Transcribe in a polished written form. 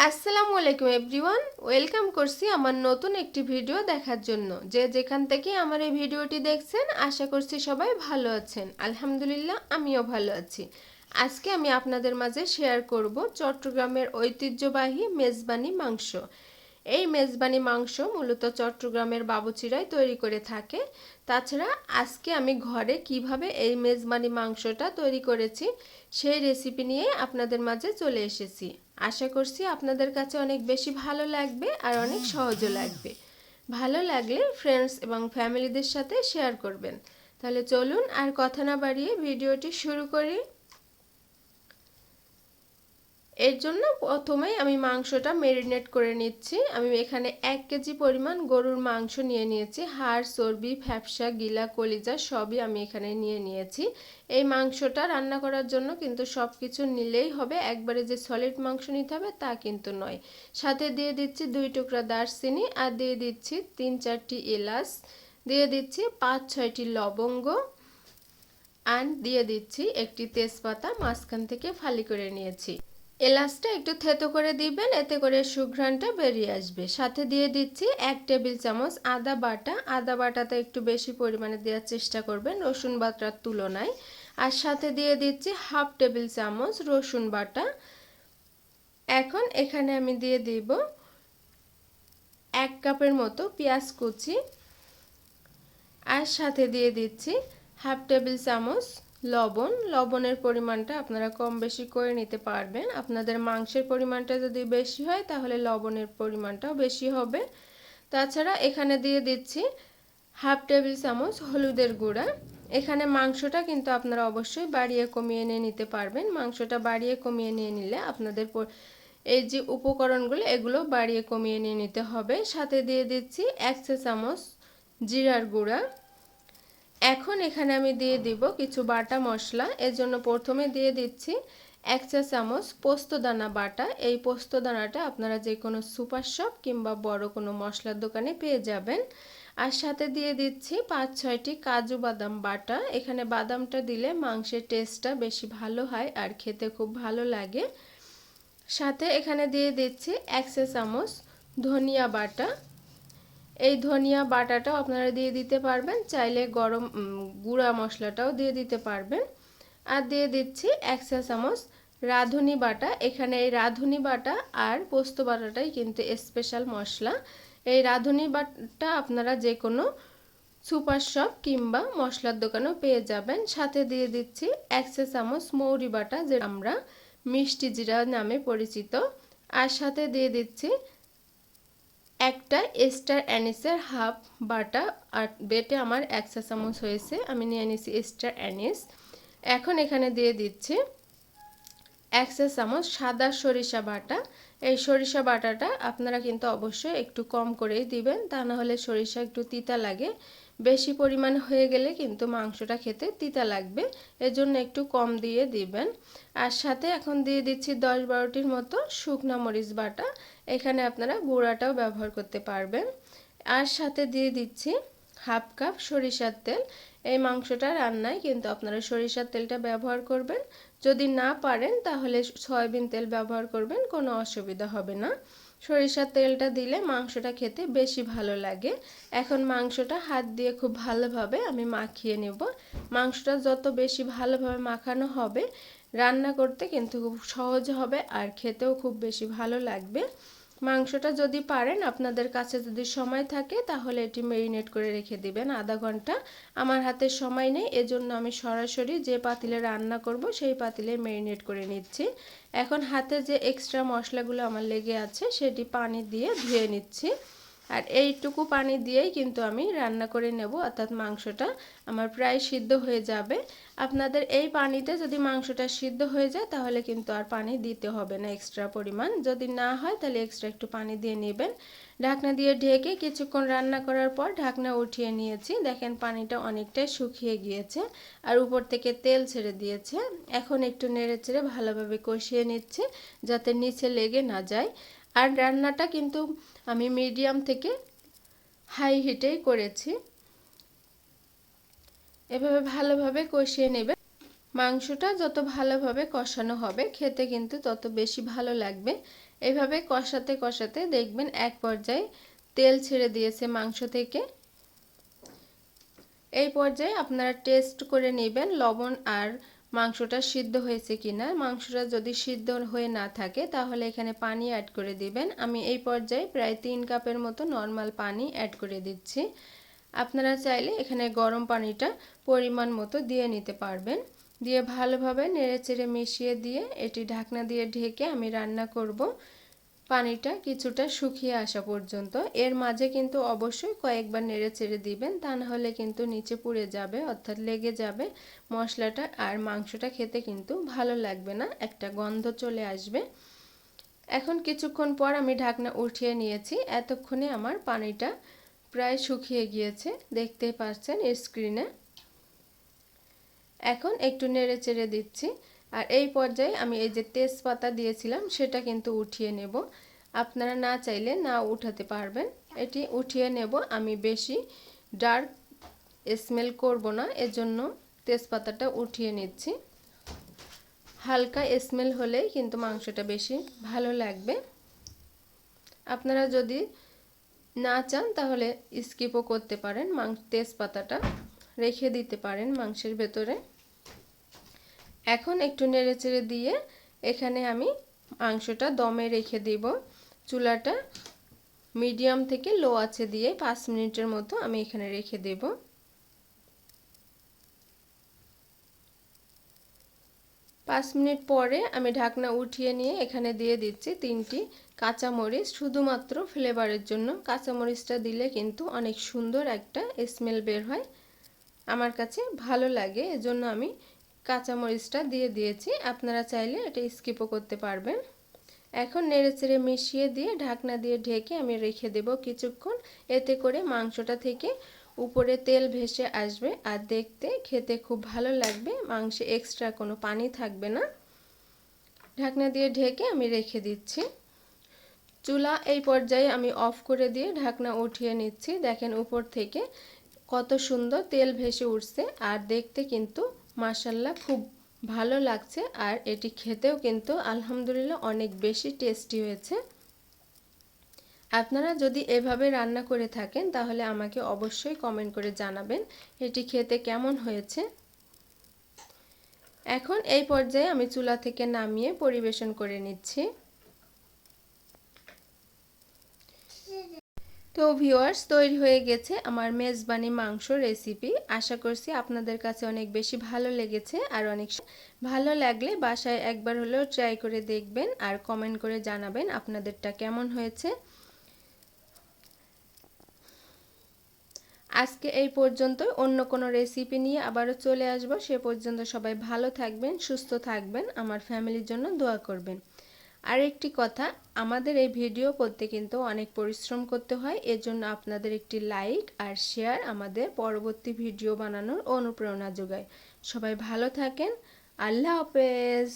আসসালামু আলাইকুম everyone, welcome করছি আমার নতুন একটি ভিডিও দেখার জন্য। যে যেখান থেকে আমার এই ভিডিওটি দেখছেন আশা করছি সবাই ভালো আছেন। আলহামদুলিল্লাহ আমিও ভালো আছি। আজকে আমি আপনাদের মাঝে শেয়ার করব চট্টগ্রামের ঐতিহ্যবাহী মেজবানি মাংস। এই মেজবানি মাংস মূলত চট্টগ্রামের বাবুচিরাই তৈরি করে থাকে। তাছাড়া আজকে আমি ঘরে কিভাবে এই মেজবানি মাংসটা তৈরি করেছি সেই রেসিপি নিয়ে আপনাদের মাঝে চলে এসেছি। আশা করছি আপনাদের কাছে অনেক বেশি ভালো লাগবে আর অনেক সহজও লাগবে। ভালো লাগলে ফ্রেন্ডস এবং ফ্যামিলিদের সাথে শেয়ার করবেন। তাহলে চলুন আর কথা না বাড়িয়ে ভিডিওটি শুরু করি। এর জন্য প্রথমেই আমি মাংসটা ম্যারিনেট করে নিচ্ছি। আমি এখানে 1 কেজি পরিমাণ গরুর মাংস নিয়ে নিয়েছি। হাড়, চর্বি, ফ্যাপসা, গিলা, কলিজা সবই আমি এখানে নিয়ে নিয়েছি। এই মাংসটা রান্না করার জন্য কিন্তু সব কিছু নিলেই হবে, একবারে যে সলিড মাংস নিতে হবে তা কিন্তু নয়। সাথে দিয়ে দিচ্ছি 2 টুকরা দারচিনি, আর দিয়ে দিচ্ছি 3-4টি এলাচ, দিয়ে দিচ্ছি 5-6টি লবঙ্গ, আর দিয়ে দিচ্ছি একটি তেজপাতা মাঝখান থেকে ফালি করে নিয়েছি। এলাচটা একটু থেতো করে দিবেন, এতে করে সুঘ্রাণটা বেরিয়ে আসবে। সাথে দিয়ে দিচ্ছি 1 টেবিল চামচ আদা বাটা। আদা বাটাটা একটু বেশি পরিমাণে দেওয়ার চেষ্টা করবেন রসুন বাটার তুলনায়। আর সাথে দিয়ে দিচ্ছি 1/2 টেবিল চামচ রসুন বাটা। এখন এখানে আমি দিয়ে দিব 1 কাপের মতো পেঁয়াজ কুচি, আর সাথে দিয়ে দিচ্ছি 1/2 টেবিল চামচ লবণ। লবণের পরিমাণটা আপনারা কম বেশি করে নিতে পারবেন। আপনাদের মাংসের পরিমাণটা যদি বেশি হয় তাহলে লবণের পরিমাণটাও বেশি হবে। তাছাড়া এখানে দিয়ে দিচ্ছি 1/2 টেবিল চামচ হলুদের গুঁড়া। এখানে মাংসটা কিন্তু আপনারা অবশ্যই বাড়িয়ে কমিয়ে নিয়ে নিতে পারবেন। মাংসটা বাড়িয়ে কমিয়ে নিয়ে নিলে আপনাদের এই যে উপকরণগুলো এগুলো বাড়িয়ে কমিয়ে নিয়ে নিতে হবে। সাথে দিয়ে দিচ্ছি 1 চা চামচ জিরার গুঁড়া। এখন এখানে আমি দিয়ে দিব কিছু বাটা মশলা। এর জন্য প্রথমে দিয়ে দিচ্ছি 1 চা চামচ পোস্তদানা বাটা। এই পোস্তদানাটা আপনারা যে কোনো সুপার শপ কিংবা বড় কোনো মশলার দোকানে পেয়ে যাবেন। আর সাথে দিয়ে দিচ্ছি 5-6টি কাজু বাদাম বাটা। এখানে বাদামটা দিলে মাংসের টেস্টটা বেশি ভালো হয় আর খেতে খুব ভালো লাগে। সাথে এখানে দিয়ে দিচ্ছি 1 চা চামচ ধনিয়া বাটা। এই ধনিয়া বাটাটাও আপনারা দিয়ে দিতে পারবেন, চাইলে গরম গুঁড়া মশলাটাও দিয়ে দিতে পারবেন। আর দিয়ে দিচ্ছি 1 চা চামচ রাঁধুনি বাটা। এখানে এই রাঁধুনি বাটা আর পোস্ত বাটাটাই কিন্তু স্পেশাল মশলা। এই রাঁধুনি বাটা আপনারা যে কোনো সুপার শপ কিংবা মশলার দোকানেও পেয়ে যাবেন। সাথে দিয়ে দিচ্ছি 1 চা চামচ মৌরি বাটা, যে আমরা মিষ্টি জিরা নামে পরিচিত। আর সাথে দিয়ে দিচ্ছি একটা স্টার অ্যানিসের হাফ বাটা। আর বেটে আমার 1 চা চামচ হয়েছে, আমি নিয়ে নিয়েছি স্টার অ্যানিস। এখন এখানে দিয়ে দিচ্ছি 1 চা চামচ সাদা সরিষা বাটা। এই সরিষা বাটাটা আপনারা কিন্তু অবশ্যই একটু কম করেই দিবেন, তা না হলে সরিষা একটু তিতা লাগে। বেশি পরিমাণ হয়ে গেলে কিন্তু মাংসটা খেতে তিতা লাগবে, এজন্য একটু কম দিয়ে দিবেন। আর সাথে এখন দিয়ে দিচ্ছি 10-12টির মতো শুকনা মরিচ বাটা। এখানে আপনারা গুঁড়াটাও ব্যবহার করতে পারবেন। আর সাথে দিয়ে দিচ্ছি 1/2 কাপ সরিষার তেল। এই মাংসটা রান্নায় কিন্তু আপনারা সরিষার তেলটা ব্যবহার করবেন। যদি না পারেন তাহলে সয়াবিন তেল ব্যবহার করবেন, কোনো অসুবিধা হবে না। সরিষার তেলটা দিলে মাংসটা খেতে বেশি ভালো লাগে। এখন মাংসটা হাত দিয়ে খুব ভালোভাবে আমি মাখিয়ে নেব। মাংসটা যত বেশি ভালোভাবে মাখানো হবে রান্না করতে কিন্তু খুব সহজ হবে আর খেতেও খুব বেশি ভালো লাগবে। মাংসটা যদি পারেন, আপনাদের কাছে যদি সময় থাকে তাহলে এটি ম্যারিনেট করে রেখে দিবেন আধা ঘন্টা। আমার হাতে সময় নেই, এজন্য আমি সরাসরি যে পাতিলে রান্না করব সেই পাতিলে ম্যারিনেট করে নিচ্ছি। এখন হাতে যে এক্সট্রা মশলাগুলো আমার লেগে আছে সেটি পানি দিয়ে ধুয়ে নিচ্ছি। আর এইটুকু পানি দিয়েই কিন্তু আমি রান্না করে নেব, অর্থাৎ মাংসটা আমার প্রায় সিদ্ধ হয়ে যাবে। আপনাদের এই পানিতে যদি মাংসটা সিদ্ধ হয়ে যায় তাহলে কিন্তু আর পানি দিতে হবে না এক্সট্রা পরিমাণ। যদি না হয় তাহলে এক্সট্রা একটু পানি দিয়ে নেবেন। ঢাকনা দিয়ে ঢেকে কিছুক্ষণ রান্না করার পর ঢাকনা উঠিয়ে নিয়েছি। দেখেন পানিটা অনেকটাই শুকিয়ে গিয়েছে আর উপর থেকে তেল ছেড়ে দিয়েছে। এখন একটু নেড়ে চেড়ে ভালোভাবে কষিয়ে নিচ্ছে যাতে নিচে লেগে না যায়। আর রান্নাটা কিন্তু আমি মিডিয়াম থেকে হাই হিটেই করেছি। এভাবে ভালোভাবে কষিয়ে নেবে। মাংসটা যত ভালোভাবে কষানো হবে খেতে কিন্তু তত বেশি ভালো লাগবে। এইভাবে কষাতে কষাতে দেখবেন এক পর্যায়ে তেল ছেড়ে দিয়েছে মাংস থেকে। এই পর্যায়ে আপনারা টেস্ট করে নেবেন লবণ আর মাংসটা সিদ্ধ হয়েছে কিনা। মাংসটা যদি সিদ্ধ হয়ে না থাকে তাহলে এখানে পানি অ্যাড করে দিবেন। আমি এই পর্যায়ে প্রায় 3 কাপের মতো নরমাল পানি অ্যাড করে দিচ্ছি। আপনারা চাইলে এখানে গরম পানিটা পরিমাণ মতো দিয়ে নিতে পারবেন। দিয়ে ভালোভাবে নেড়েচেড়ে মিশিয়ে দিয়ে এটি ঢাকনা দিয়ে ঢেকে আমি রান্না করব পানিটা কিছুটা শুকিয়ে আসা পর্যন্ত। এর মাঝে কিন্তু অবশ্যই কয়েকবার নেড়েচেড়ে দিবেন, তা না হলে কিন্তু নিচে পুড়ে যাবে অর্থাৎ লেগে যাবে মশলাটা, আর মাংসটা খেতে কিন্তু ভালো লাগবে না, একটা গন্ধ চলে আসবে। এখন কিছুক্ষণ পর আমি ঢাকনা উঠিয়ে নিয়েছি। এতক্ষণে আমার পানিটা প্রায় শুকিয়ে গিয়েছে, দেখতেই পাচ্ছেন স্ক্রিনে। এখন একটু নেড়েচেড়ে দিচ্ছি। আর এই পর্যায়ে আমি এই যে তেজপাতা দিয়েছিলাম সেটা কিন্তু উঠিয়ে নেব। আপনারা না চাইলে না উঠাতে পারবেন, এটি উঠিয়ে নেব। আমি বেশি ডার্ক স্মেল করব না, এজন্য তেজপাতাটা উঠিয়ে নিচ্ছি। হালকা স্মেল হলেই কিন্তু মাংসটা বেশি ভালো লাগবে। আপনারা যদি না চান তাহলে স্কিপও করতে পারেন, তেজপাতাটা রেখে দিতে পারেন মাংসের ভেতরে। এখন একটু নেড়েচেড়ে দিয়ে এখানে আমি মাংসটা দমে রেখে দিব। চুলাটা মিডিয়াম থেকে লো আঁচে দিয়ে 5 মিনিটের মতো আমি এখানে রেখে দেব। 5 মিনিট পরে আমি ঢাকনা উঠিয়ে নিয়ে এখানে দিয়ে দিচ্ছি 3টি কাঁচামরিচ, শুধুমাত্র ফ্লেভারের জন্য। কাঁচামরিচটা দিলে কিন্তু অনেক সুন্দর একটা স্মেল বের হয়, আমার কাছে ভালো লাগে, এজন্য আমি কাঁচামরিচটা দিয়ে দিয়েছি। আপনারা চাইলে এটা স্কিপও করতে পারবেন। এখন নেড়েচেড়ে মিশিয়ে দিয়ে ঢাকনা দিয়ে ঢেকে আমি রেখে দেব কিছুক্ষণ। এতে করে মাংসটা থেকে উপরে তেল ভেসে আসবে আর দেখতে খেতে খুব ভালো লাগবে, মাংসে এক্সট্রা কোনো পানি থাকবে না। ঢাকনা দিয়ে ঢেকে আমি রেখে দিচ্ছি। চুলা এই পর্যায়ে আমি অফ করে দিয়ে ঢাকনা উঠিয়ে নিচ্ছি। দেখেন উপর থেকে কত সুন্দর তেল ভেসে উঠছে, আর দেখতে কিন্তু মাশাআল্লাহ খুব ভালো লাগছে, আর এটি খেতেও কিন্তু আলহামদুলিল্লাহ অনেক বেশি টেস্টি হয়েছে। আপনারা যদি এভাবে রান্না করে থাকেন তাহলে আমাকে অবশ্যই কমেন্ট করে জানাবেন এটি খেতে কেমন হয়েছে। এখন এই পর্যায়ে আমি চুলা থেকে নামিয়ে পরিবেশন করে নিচ্ছি। তো ভিউয়ার্স, তৈরি হয়ে গেছে আমার মেজবানি মাংস রেসিপি। আশা করছি আপনাদের কাছে অনেক বেশি ভালো লেগেছে, আর অনেক ভালো লাগলে বাসায় একবার হলেও ট্রাই করে দেখবেন আর কমেন্ট করে জানাবেন আপনাদেরটা কেমন হয়েছে। আজকে এই পর্যন্তই, অন্য কোনো রেসিপি নিয়ে আবারও চলে আসব। সে পর্যন্ত সবাই ভালো থাকবেন, সুস্থ থাকবেন, আমার ফ্যামিলির জন্য দোয়া করবেন। আর একটি কথা, আমাদের এই ভিডিও করতে কিন্তু অনেক পরিশ্রম করতে হয়, এজন্য আপনাদের একটি লাইক আর শেয়ার আমাদের পরবর্তী ভিডিও বানানোর অনুপ্রেরণা যোগায়। সবাই ভালো থাকেন, আল্লাহ হাফেজ।